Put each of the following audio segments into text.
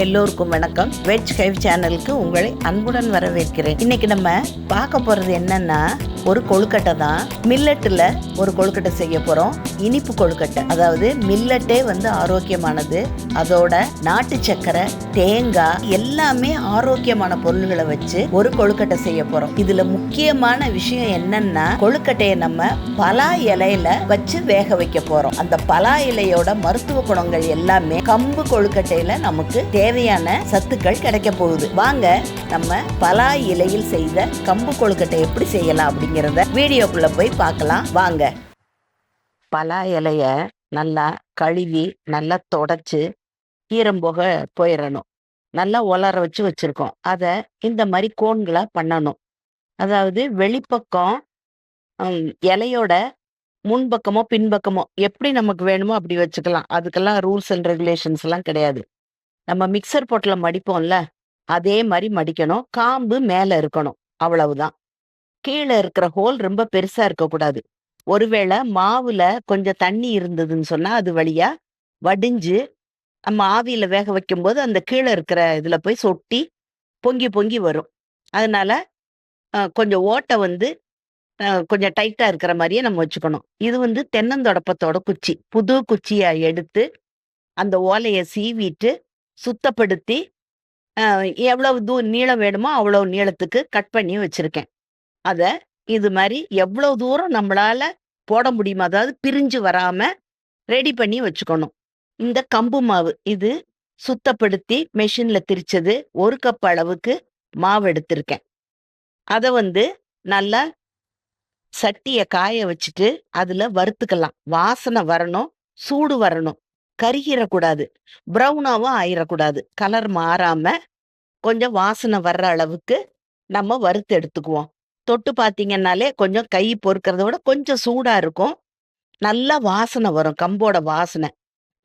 எல்லோருக்கும் வணக்கம். வெஜ் ஹைவ் சேனலுக்கு உங்களை அன்புடன் வரவேற்கிறேன். இன்னைக்கு நம்ம பார்க்க போறது என்னன்னா, ஒரு கொழுக்கட்டை தான். மில்லட்டில் ஒரு கொழுக்கட்டை செய்ய போறோம். இனிப்பு கொழுக்கட்டை. அதாவது மில்லட்டே ஆரோக்கியமானது. அதோட நாட்டு சக்கரை, தேங்காய் எல்லாமே ஆரோக்கியமான பொருள்களை வச்சு ஒரு கொழுக்கட்டை செய்ய போறோம். இதுல முக்கியமான விஷயம் என்னன்னா, கொழுக்கட்டையை நம்ம பலா இலையில வச்சு வேக வைக்க போறோம். அந்த பலா இலையோட மருத்துவ குணங்கள் எல்லாமே கம்பு கொழுக்கட்டையில நமக்கு தேவையான சத்துக்கள் கிடைக்க போகுது. வாங்க நம்ம பலா இலையில் செய்த கம்பு கொழுக்கட்டை எப்படி செய்யலாம் அப்படிங்கிறத வீடியோக்குள்ள போய் பார்க்கலாம். வாங்க. பலா இலைய நல்லா கழுவி நல்லா தொடச்சு ஈரம் போக போயிடணும். நல்லா உலர வச்சு வச்சிருக்கோம். அதை இந்த மாதிரி கோன்களா பண்ணணும். அதாவது வெளிப்பக்கம் இலையோட முன்பக்கமோ பின்பக்கமோ எப்படி நமக்கு வேணுமோ அப்படி வச்சுக்கலாம். அதுக்கெல்லாம் ரூல்ஸ் அண்ட் ரெகுலேஷன்ஸ் எல்லாம் கிடையாது. நம்ம மிக்சர் போட்டுல மடிப்போம்ல, அதே மாதிரி மடிக்கணும். காம்பு மேல இருக்கணும், அவ்வளவுதான். கீழே இருக்கிற ஹோல் ரொம்ப பெருசா இருக்கக்கூடாது. ஒருவேளை மாவுல கொஞ்சம் தண்ணி இருந்ததுன்னு சொன்னா அது வழியா வடிஞ்சு நம்ம ஆவியில வேக வைக்கும் போது அந்த கீழே இருக்கிற இதுல போய் சொட்டி பொங்கி பொங்கி வரும். அதனால கொஞ்சம் ஓட்டை கொஞ்சம் டைட்டா இருக்கிற மாதிரியே நம்ம வச்சுக்கணும். இது தென்னந்தொடப்பத்தோட குச்சி, புது குச்சியா எடுத்து அந்த ஓலையை சீவிட்டு சுத்தப்படுத்தி எவ்வளவு நீளம் வேணுமோ அவ்வளவு நீளத்துக்கு கட் பண்ணி வச்சிருக்கேன். அதை இது மாதிரி எவ்வளவு தூரம் நம்மளால போட முடியுமோ, அதாவது பிரிஞ்சு வராம ரெடி பண்ணி வச்சுக்கணும். இந்த கம்பு மாவு இது சுத்தப்படுத்தி மெஷின்ல திரிச்சது. 1 கப் அளவுக்கு மாவு எடுத்திருக்கேன். அதை நல்லா சட்டியை காய வச்சுட்டு அதுல வறுத்துக்கலாம். வாசனை வரணும், சூடு வரணும், கருகிடக்கூடாது, ப்ரௌனாவும் ஆயிடக்கூடாது. கலர் மாறாம கொஞ்சம் வாசனை வர்ற அளவுக்கு நம்ம வறுத்து எடுத்துக்குவோம். தொட்டு பார்த்தீங்கன்னாலே கொஞ்சம் கை பொறுக்கிறத விட கொஞ்சம் சூடா இருக்கும். நல்லா வாசனை வரும், கம்போட வாசனை.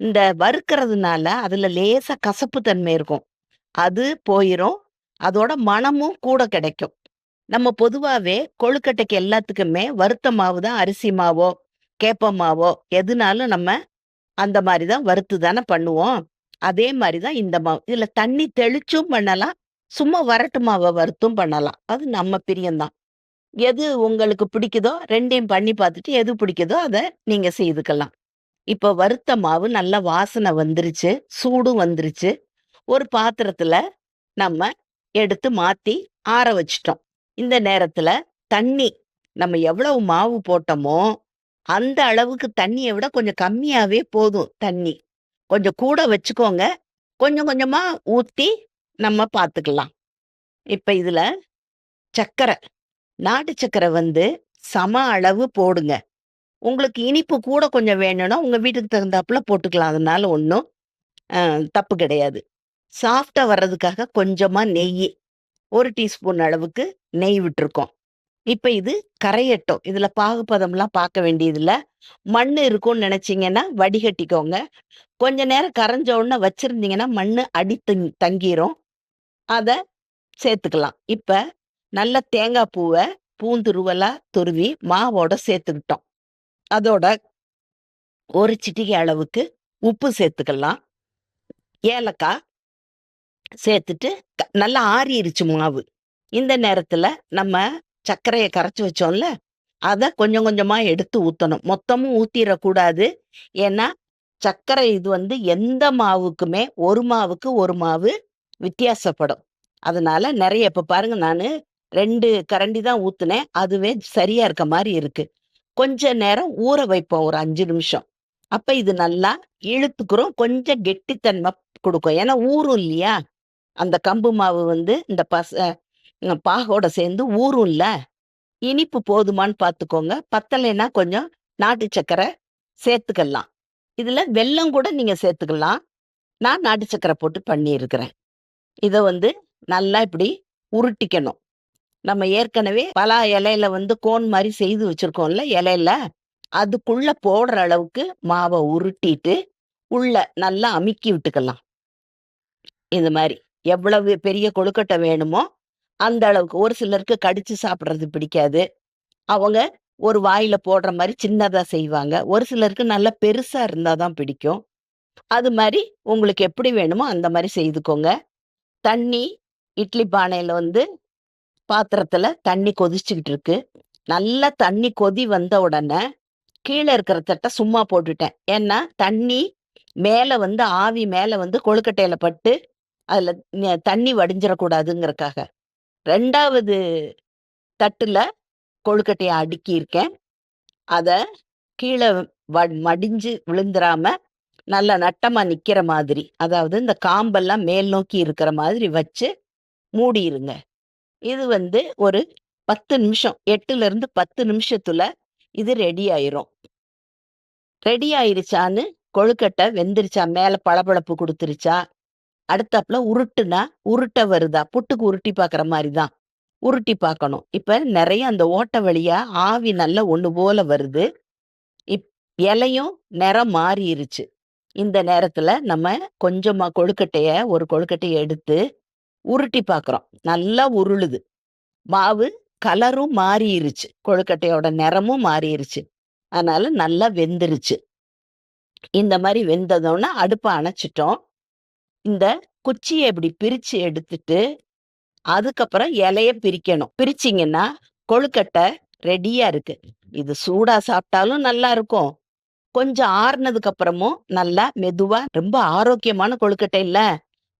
இந்த வறுக்கிறதுனால அதுல லேசா கசப்பு தன்மை இருக்கும், அது போயிரும். அதோட மணமும் கூட கிடைக்கும். நம்ம பொதுவாவே கொழுக்கட்டைக்கு எல்லாத்துக்குமே வறுத்த மாவு தான். அரிசி மாவோ கேப்ப மாவோ எதுனாலும் நம்ம அந்த மாதிரி தான் வறுத்து தானே பண்ணுவோம். அதே மாதிரி தான் இந்த மாவு. இதுல தண்ணி தெளிச்சும் பண்ணலாம், சும்மா வரட்டு மாவை வறுத்தும் பண்ணலாம். அது நம்ம பிரியம்தான். எது உங்களுக்கு பிடிக்குதோ ரெண்டையும் பண்ணி பார்த்துட்டு எது பிடிக்குதோ அதை நீங்க செய்துக்கலாம். இப்போ வறுத்த மாவு நல்லா வாசனை வந்துருச்சு, சூடும் வந்துருச்சு. ஒரு பாத்திரத்துல நம்ம எடுத்து மாத்தி ஆற வச்சிட்டோம். இந்த நேரத்துல தண்ணி நம்ம எவ்வளவு மாவு போட்டோமோ அந்த அளவுக்கு தண்ணியை விட கொஞ்சம் கம்மியாவே போதும். தண்ணி கொஞ்சம் கூட வச்சுக்கோங்க. கொஞ்சம் கொஞ்சமா ஊத்தி நம்ம பார்த்துக்கலாம். இப்ப இதுல சர்க்கரை, நாட்டு சர்க்கரை சம அளவு போடுங்க. உங்களுக்கு இனிப்பு கூட கொஞ்சம் வேணும்னா உங்க வீட்டுக்கு தகுந்தாப்புல போட்டுக்கலாம். அதனால ஒன்றும் தப்பு கிடையாது. சாஃப்டா வர்றதுக்காக கொஞ்சமா நெய், 1 டீஸ்பூன் அளவுக்கு நெய் விட்டுருக்கோம். இப்ப இது கரையட்டும். இதுல பாகுபதம்லாம் பார்க்க வேண்டியதுல. மண் இருக்கும்னு நினைச்சீங்கன்னா வடிகட்டிக்கோங்க. கொஞ்ச நேரம் கரைஞ்ச உடனே வச்சிருந்தீங்கன்னா மண்ணு அடி தங்கிரும். அதை சேர்த்துக்கலாம். இப்ப நல்ல தேங்காய் பூவை பூந்துருவலா துருவி மாவோட சேர்த்துக்கிட்டோம். அதோட 1 சிட்டிகை அளவுக்கு உப்பு சேர்த்துக்கலாம். ஏலக்காய் சேர்த்துட்டு நல்லா ஆறிடுச்சு மாவு. இந்த நேரத்துல நம்ம சர்க்கரையை கரைச்சி வச்சோம்ல, அதை கொஞ்சம் கொஞ்சமா எடுத்து ஊத்தணும். மொத்தமும் ஊத்திடக்கூடாது. ஏன்னா சர்க்கரை இது எந்த மாவுக்குமே ஒரு மாவுக்கு ஒரு மாவு வித்தியாசப்படும். அதனால நிறைய இப்ப பாருங்க, நான் 2 கரண்டி தான் ஊத்துனேன். அதுவே சரியா இருக்க மாதிரி இருக்கு. கொஞ்ச நேரம் ஊற வைப்போம், ஒரு 5 நிமிஷம். அப்ப இது நல்லா இழுத்துக்கிறோம், கொஞ்சம் கெட்டித்தன்மை கொடுக்கும். ஏன்னா ஊறும் இல்லையா, அந்த கம்பு மாவு இந்த பாகோட சேர்ந்து ஊறும்ல. இனிப்பு போதுமான்னு பார்த்துக்கோங்க. பத்தலைன்னா கொஞ்சம் நாட்டு சர்க்கரை சேர்த்துக்கலாம். இதுல வெல்லம் கூட நீங்க சேர்த்துக்கலாம். நான் நாட்டு சர்க்கரை போட்டு பண்ணியிருக்கிறேன். இதை நல்லா இப்படி உருட்டிக்கணும். நம்ம ஏற்கனவே பலா இலையில கோன் மாதிரி செய்து வச்சிருக்கோம்ல இலையில, அதுக்குள்ள போடுற அளவுக்கு மாவை உருட்டிட்டு உள்ள நல்லா அமுக்கி விட்டுக்கலாம். இந்த மாதிரி எவ்வளவு பெரிய கொழுக்கட்டை வேணுமோ அந்த அளவுக்கு. ஒரு சிலருக்கு கடிச்சு சாப்பிட்றது பிடிக்காது, அவங்க ஒரு வாயில போடுற மாதிரி சின்னதா செய்வாங்க. ஒரு சிலருக்கு நல்லா பெருசா இருந்தாதான் பிடிக்கும். அது மாதிரி உங்களுக்கு எப்படி வேணுமோ அந்த மாதிரி செய்துக்கோங்க. தண்ணி இட்லி பானையில வந்து பாத்திரத்துல தண்ணி கொதிச்சுக்கிட்டு இருக்கு. நல்லா தண்ணி கொதி வந்த உடனே கீழே இருக்கிற தட்டை சும்மா போட்டுட்டேன். ஏன்னா தண்ணி மேல வந்து ஆவி மேல வந்து கொழுக்கட்டையில பட்டு அதுல தண்ணி வடிஞ்சிடக்கூடாதுங்கிறக்காக 2வது தட்டுல கொழுக்கட்டைய அடுக்கி இருக்கேன். அத கீழே மடிஞ்சு விழுந்துராம நல்லா நட்டமா நிக்கிற மாதிரி, அதாவது இந்த காம்பெல்லாம் மேல் நோக்கி இருக்கிற மாதிரி வச்சு மூடிருங்க. இது வந்து ஒரு 10 நிமிஷம் 8ல இருந்து 10 நிமிஷத்துல இது ரெடி ஆயிரும். ரெடி ஆயிருச்சான்னு கொழுக்கட்டை வெந்துருச்சா, மேல பளபளப்பு குடுத்துருச்சா, அடுத்தாப்புல உருட்டுனா உருட்ட வருதா, புட்டுக்கு உருட்டி பார்க்குற மாரி தான் உருட்டி பார்க்கணும். இப்ப நெறைய அந்த ஓட்டை வழியா ஆவி நல்லா ஒண்ணு போல வருது. இலையும் நிறம் மாறிருச்சு. இந்த நேரத்துல நம்ம கொஞ்சமா ஒரு கொழுக்கட்டைய எடுத்து உருட்டி பார்க்குறோம். நல்லா உருளுது. மாவு கலரும் மாறிருச்சு. கொழுக்கட்டையோட நிறமும் மாறிருச்சு. அதனால நல்லா வெந்துருச்சு. இந்த மாரி வெந்ததோன அடுப்ப அணைச்சிட்டோம். இந்த குச்சிய இப்படி பிரிச்சு எடுத்துட்டு, அதுக்கப்புறம் இலைய பிரிக்கணும். பிரிச்சீங்கன்னா, கொழுக்கட்டை ரெடியா இருக்கு. இது சூடா சாப்பிட்டாலும் நல்லா இருக்கும். கொஞ்சம் ஆறுனதுக்கு அப்புறமும் நல்லா மெதுவா ரொம்ப ஆரோக்கியமான கொழுக்கட்டை இல்ல.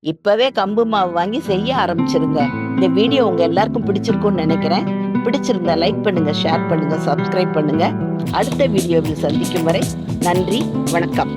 இப்பவே கம்பு மாவு வாங்கி செய்ய ஆரம்பிச்சிருங்க. இந்த வீடியோ உங்க எல்லாருக்கும் பிடிச்சிருக்கும்னு நினைக்கிறேன். பிடிச்சிருந்தா லைக் பண்ணுங்க, ஷேர் பண்ணுங்க, சப்ஸ்கிரைப் பண்ணுங்க. அடுத்த வீடியோவில் சந்திக்கும் வரை நன்றி, வணக்கம்.